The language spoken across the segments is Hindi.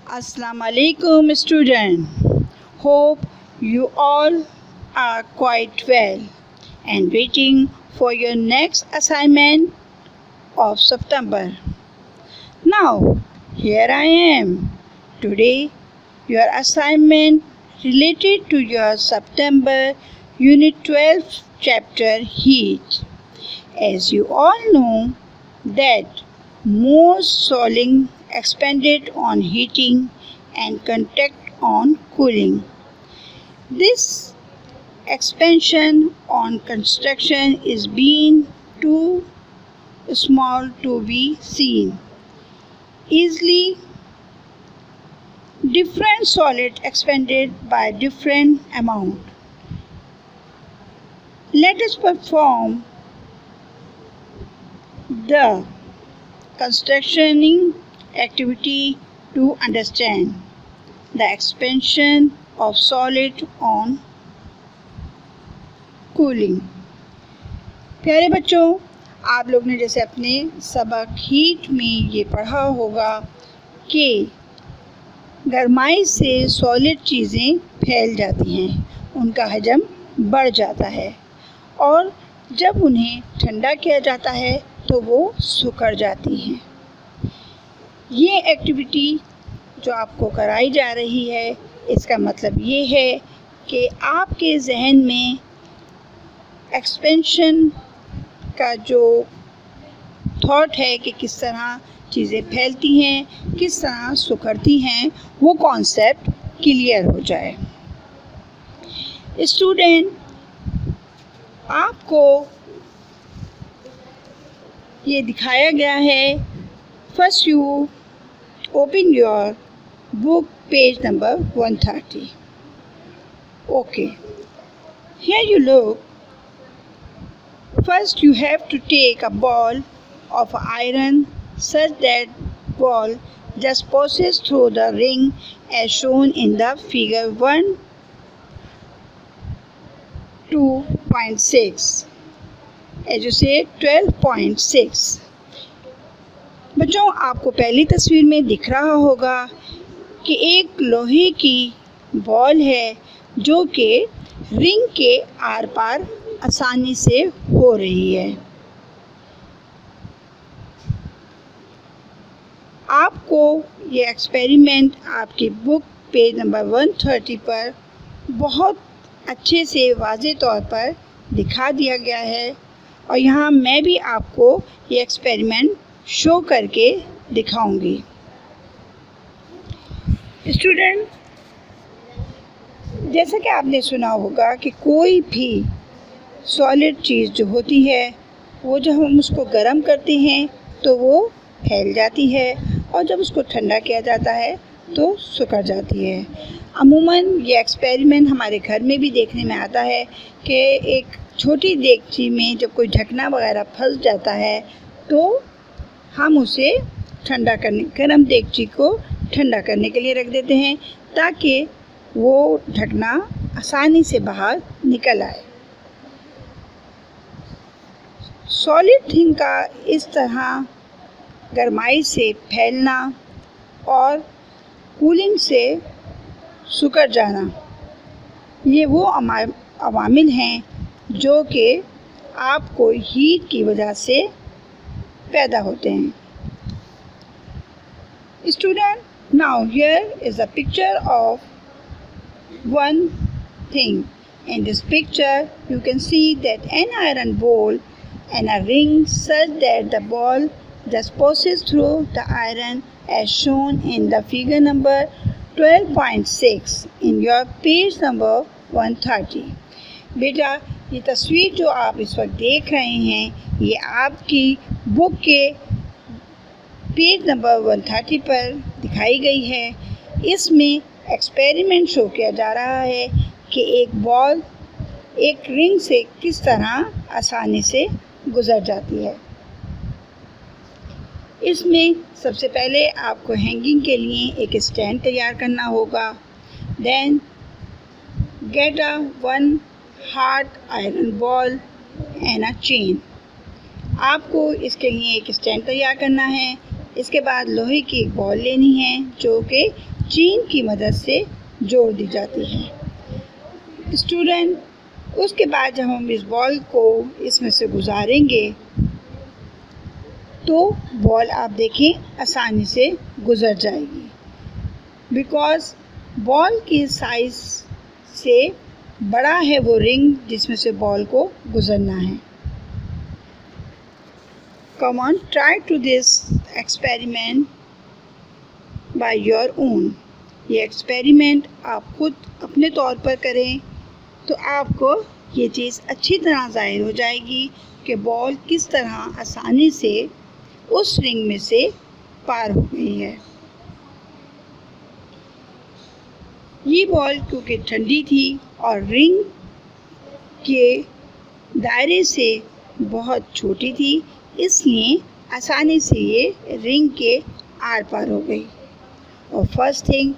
Assalamu alaikum student. Hope you all are quite well and waiting for your next assignment of September. Now, here I am. Today, your assignment related to your September Unit 12 chapter Heat. As you all know that most solving expanded on heating and contact on cooling. This expansion on construction is being too small to be seen. Easily, different solid expanded by different amount. Let us perform the constructioning activity to understand the expansion of solid on cooling. प्यारे बच्चों, आप लोग ने जैसे अपने सबक हीट में ये पढ़ा होगा कि गर्माई से सॉलिड चीज़ें फैल जाती हैं, उनका हजम बढ़ जाता है और जब उन्हें ठंडा किया जाता है तो वो सिकुड़ जाती हैं। ये एक्टिविटी जो आपको कराई जा रही है, इसका मतलब ये है कि आपके जहन में एक्सपेंशन का जो थॉट है कि किस तरह चीज़ें फैलती हैं, किस तरह सिकुड़ती हैं, वो कॉन्सेप्ट क्लियर हो जाए। स्टूडेंट, आपको ये दिखाया गया है। First you open your book page number 130. Okay, here you look. First you have to take a ball of iron such that ball just passes through the ring as shown in the figure 1.2.6. as you say 12.6. बच्चों, आपको पहली तस्वीर में दिख रहा होगा कि एक लोहे की बॉल है जो कि रिंग के आर पार आसानी से हो रही है। आपको ये एक्सपेरिमेंट आपकी बुक पेज नंबर 130 पर बहुत अच्छे से वाज़े तौर पर दिखा दिया गया है और यहाँ मैं भी आपको ये एक्सपेरिमेंट शो करके दिखाऊंगी। स्टूडेंट, जैसा कि आपने सुना होगा कि कोई भी सॉलिड चीज़ जो होती है वो जब हम उसको गर्म करते हैं तो वो फैल जाती है और जब उसको ठंडा किया जाता है तो सिकुड़ जाती है। अमूमन ये एक्सपेरिमेंट हमारे घर में भी देखने में आता है कि एक छोटी देगची में जब कोई ढकना वगैरह फंस जाता है तो हम उसे ठंडा करने, गर्म देगची को ठंडा करने के लिए रख देते हैं ताकि वो ढकना आसानी से बाहर निकल आए। सॉलिड थिंग का इस तरह गर्माई से फैलना और कूलिंग से सिकुड़ जाना, ये वो अवामिल हैं जो कि आपको हीट की वजह से पैदा होते हैं। Student, now here is a picture of one thing. In this picture, you can see that an iron bowl and a ring such that the ball just passes through the iron as shown in the figure number 12.6 in your page number 130. बेटा, ये तस्वीर जो आप इस वक्त देख रहे हैं ये आपकी बुक के पेज नंबर 130 पर दिखाई गई है। इसमें एक्सपेरिमेंट शो किया जा रहा है कि एक बॉल एक रिंग से किस तरह आसानी से गुजर जाती है। इसमें सबसे पहले आपको हैंगिंग के लिए एक स्टैंड तैयार करना होगा। Then get a one hard iron ball and a chain. आपको इसके लिए एक स्टैंड तैयार करना है। इसके बाद लोहे की एक बॉल लेनी है जो कि चेन की मदद से जोड़ दी जाती है। स्टूडेंट, उसके बाद जब हम इस बॉल को इसमें से गुजारेंगे तो बॉल आप देखें आसानी से गुजर जाएगी, बिकॉज़ बॉल की साइज से बड़ा है वो रिंग जिसमें से बॉल को गुजरना है। Come on, try to this experiment by your own. ये एक्सपेरिमेंट आप खुद अपने तौर पर करें तो आपको ये चीज़ अच्छी तरह ज़ाहिर हो जाएगी कि बॉल किस तरह आसानी से उस रिंग में से पार हो गई है। ये बॉल क्योंकि ठंडी थी और रिंग के दायरे से बहुत छोटी थी, इसलिए आसानी से ये रिंग के आर पार हो गई। और first thing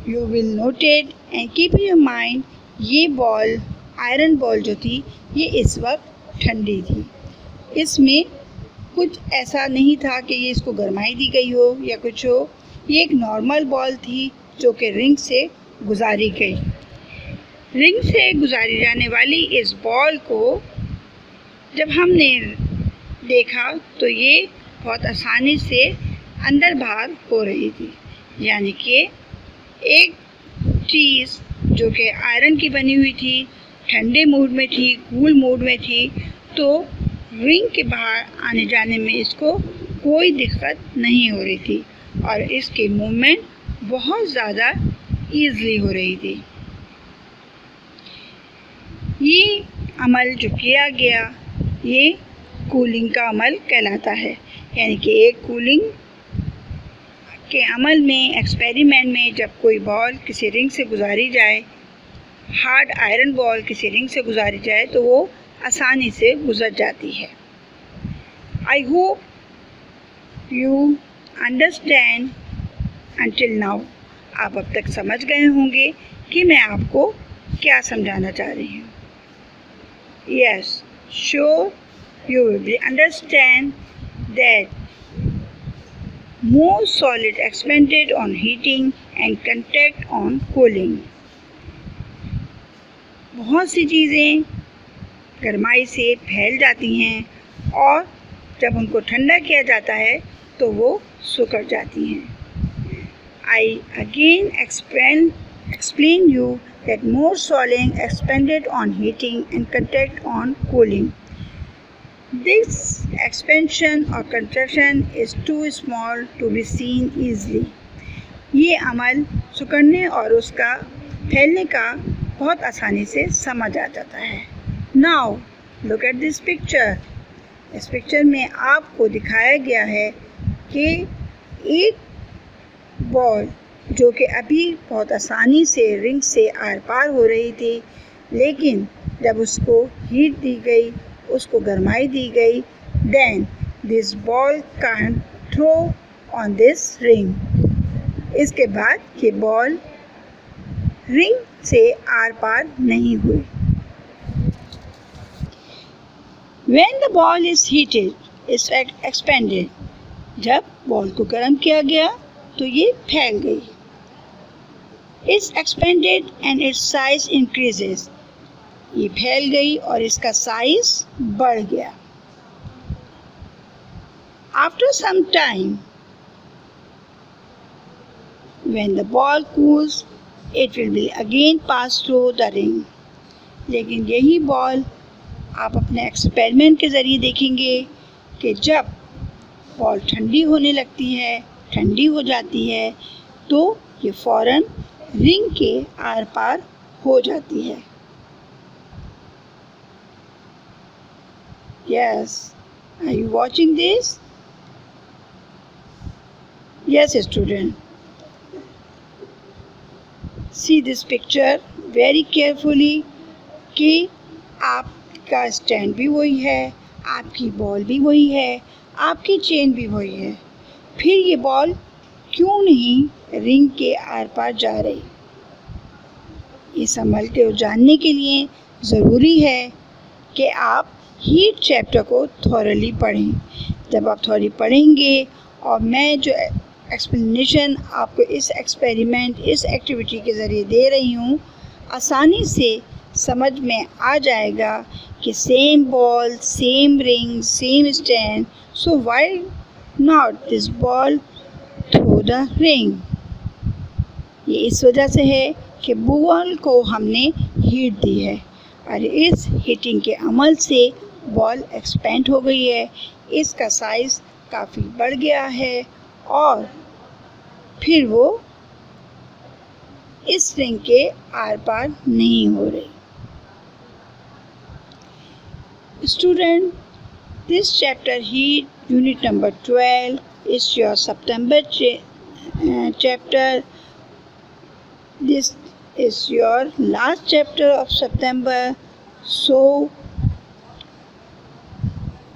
you will noted and keep in your mind, ये बॉल, आयरन बॉल जो थी, ये इस वक्त ठंडी थी। इसमें कुछ ऐसा नहीं था कि ये इसको गरमाई दी गई हो या कुछ हो। ये एक नॉर्मल बॉल थी जो कि रिंग से गुजारी गई। रिंग से गुजारी जाने वाली इस बॉल को जब हमने देखा तो ये बहुत आसानी से अंदर बाहर हो रही थी, यानी कि एक चीज़ जो कि आयरन की बनी हुई थी, ठंडे मूड में थी, कूल मूड में थी, तो रिंग के बाहर आने जाने में इसको कोई दिक्कत नहीं हो रही थी और इसकी मूवमेंट बहुत ज़्यादा ईज़िली हो रही थी। ये अमल जो किया गया ये कूलिंग का अमल कहलाता है, यानी कि एक कूलिंग के अमल में, एक्सपेरिमेंट में, जब कोई बॉल किसी रिंग से गुजारी जाए, हार्ड आयरन बॉल किसी रिंग से गुजारी जाए तो वो आसानी से गुजर जाती है। I hope you understand until now. आप अब तक समझ गए होंगे कि मैं आपको क्या समझाना चाह रही हूँ। Yes, sure you will understand that more solid expanded on heating and contact on cooling। बहुत सी चीज़ें गर्माई से फैल जाती हैं और जब उनको ठंडा किया जाता है तो वो सिकुड़ जाती हैं। I again explain you that more solid expanded on heating and contact on cooling। This expansion or contraction is too small to be seen easily। ये अमल सिकुड़ने और उसका फैलने का बहुत आसानी से समझ आ जाता है। Now look at this picture। इस पिक्चर में आपको दिखाया गया है कि एक बॉल जो कि अभी बहुत आसानी से रिंग से आर पार हो रही थी, लेकिन जब उसको हीट दी गई, उसको गरमाई दी गई, then this ball can't throw on this ring। इसके बाद ये बॉल रिंग से आर पार नहीं हुई। When the ball is heated, it's expanded। जब बॉल को गर्म किया गया तो ये फैल गई। It's expanded and its size increases। ये फैल गई और इसका साइज बढ़ गया। After some time, when the ball cools, it will be again pass through the ring। लेकिन यही बॉल आप अपने एक्सपेरिमेंट के ज़रिए देखेंगे कि जब बॉल ठंडी होने लगती है, ठंडी हो जाती है, तो ये फ़ौरन रिंग के आर पार हो जाती है। Yes, are you watching this? Yes, student. See this picture very carefully कि आपका स्टैंड भी वही है, आपकी बॉल भी वही है, आपकी चेन भी वही है, फिर ये बॉल क्यों नहीं रिंग के आर पार जा रही? इस अमल को जानने के लिए ज़रूरी है कि आप हीट चैप्टर को थॉरली पढ़ें। जब आप थॉरली पढ़ेंगे और मैं जो एक्सप्लेनेशन आपको इस एक्सपेरिमेंट, इस एक्टिविटी के ज़रिए दे रही हूँ, आसानी से समझ में आ जाएगा कि same ball, same ring, same stand, so why not this ball through the ring. ये इस वजह से है कि बॉल को हमने हीट दी है और इस हीटिंग के अमल से बॉल एक्सपेंड हो गई है, इसका साइज़ काफ़ी बढ़ गया है और फिर वो इस रिंग के आर पार नहीं हो रही। Student, this chapter heat unit number 12 is your September chapter. This is your last chapter of September, so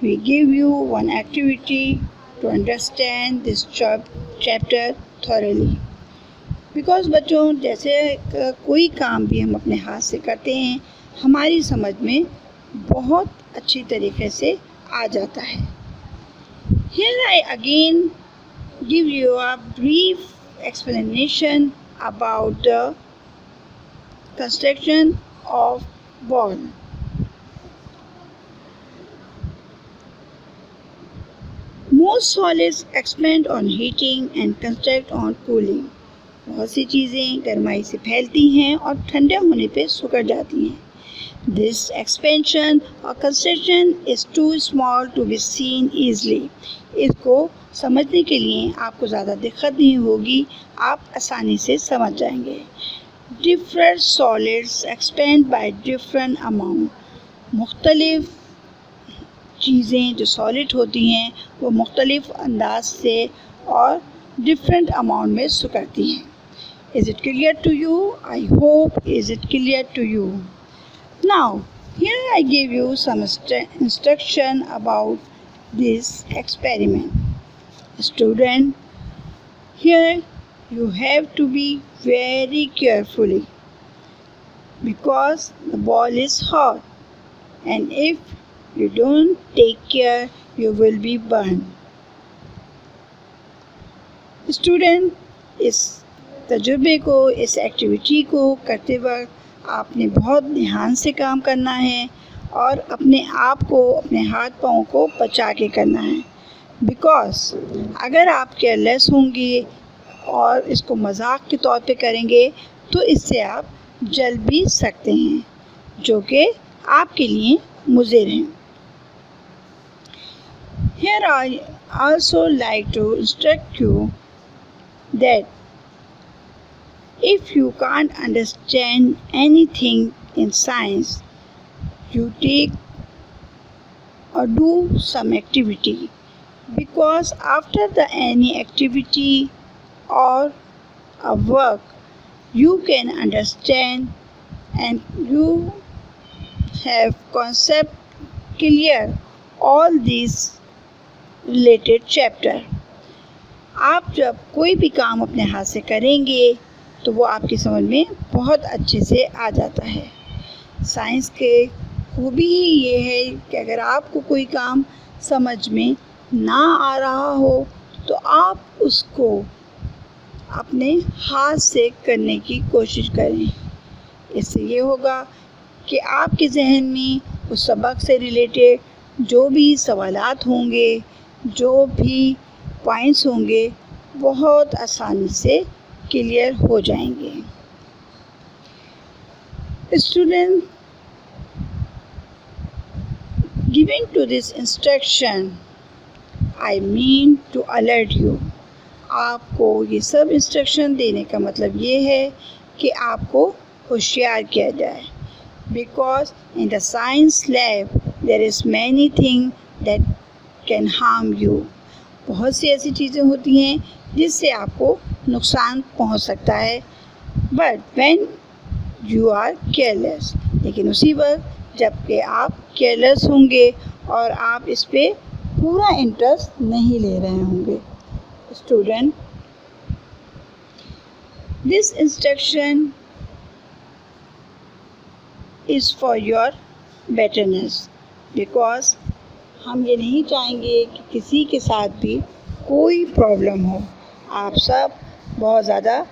we give you one activity to understand this chapter thoroughly. Because बच्चों, जैसे कोई काम भी हम अपने हाथ से करते हैं, हमारी समझ में बहुत अच्छी तरीके से आ जाता है। Here I again give you a brief explanation about the construction of ball. Most solids expand on heating and contract on cooling. बहुत सी चीज़ें गर्माई से फैलती हैं और ठंडे होने पे सिकुड़ जाती हैं। This expansion or contraction is too small to be seen easily. इसको समझने के लिए आपको ज़्यादा दिक्कत नहीं होगी, आप आसानी से समझ जाएंगे। Different solids expand by different amount. मुख्तलिफ चीज़ें जो सॉलिड होती हैं वो मुख्तलिफ अंदाज से और डिफरेंट अमाउंट में सिकुड़ती हैं। Is it clear to you? I hope is it clear to you. Now, here I give you some instruction about this experiment. Student, here you have to be very carefully because the ball is hot and if you don't take care, you will be burned. Student, इस तजुर्बे को, इस एक्टिविटी को करते वक्त आपने बहुत ध्यान से काम करना है और अपने आप को, अपने हाथ पाँव को बचा के करना है। बिकॉज़ अगर आप केयरलेस होंगे और इसको मजाक के तौर पे करेंगे तो इससे आप जल भी सकते हैं, जो कि आपके लिए मुज़िर हैं। Here I also like to instruct you that if you can't understand anything in science, you take or do some activity, because after any activity or a work, you can understand and you have concept clear all these related chapter. आप जब कोई भी काम अपने हाथ से करेंगे तो वो आपकी समझ में बहुत अच्छे से आ जाता है। साइंस के खूबी ही ये है कि अगर आपको कोई काम समझ में ना आ रहा हो तो आप उसको अपने हाथ से करने की कोशिश करें। इससे ये होगा कि आपके जहन में उस सबक से रिलेटेड जो भी सवालात होंगे, जो भी पॉइंट्स होंगे, बहुत आसानी से क्लियर हो जाएंगे। Student, giving to this instruction, I mean to alert you. आपको ये सब इंस्ट्रक्शन देने का मतलब ये है कि आपको होशियार किया जाए। Because in the science lab there is many things that can harm you. बहुत सी ऐसी चीज़ें होती हैं जिससे आपको नुकसान पहुंच सकता है। But when you are careless, लेकिन उसी वक्त जबकि आप केयरलेस होंगे और आप इस पे पूरा इंटरेस्ट नहीं ले रहे होंगे। Student, this instruction is for your betterness, because हम ये नहीं चाहेंगे कि किसी के साथ भी कोई प्रॉब्लम हो। आप सब बहुत ज़्यादा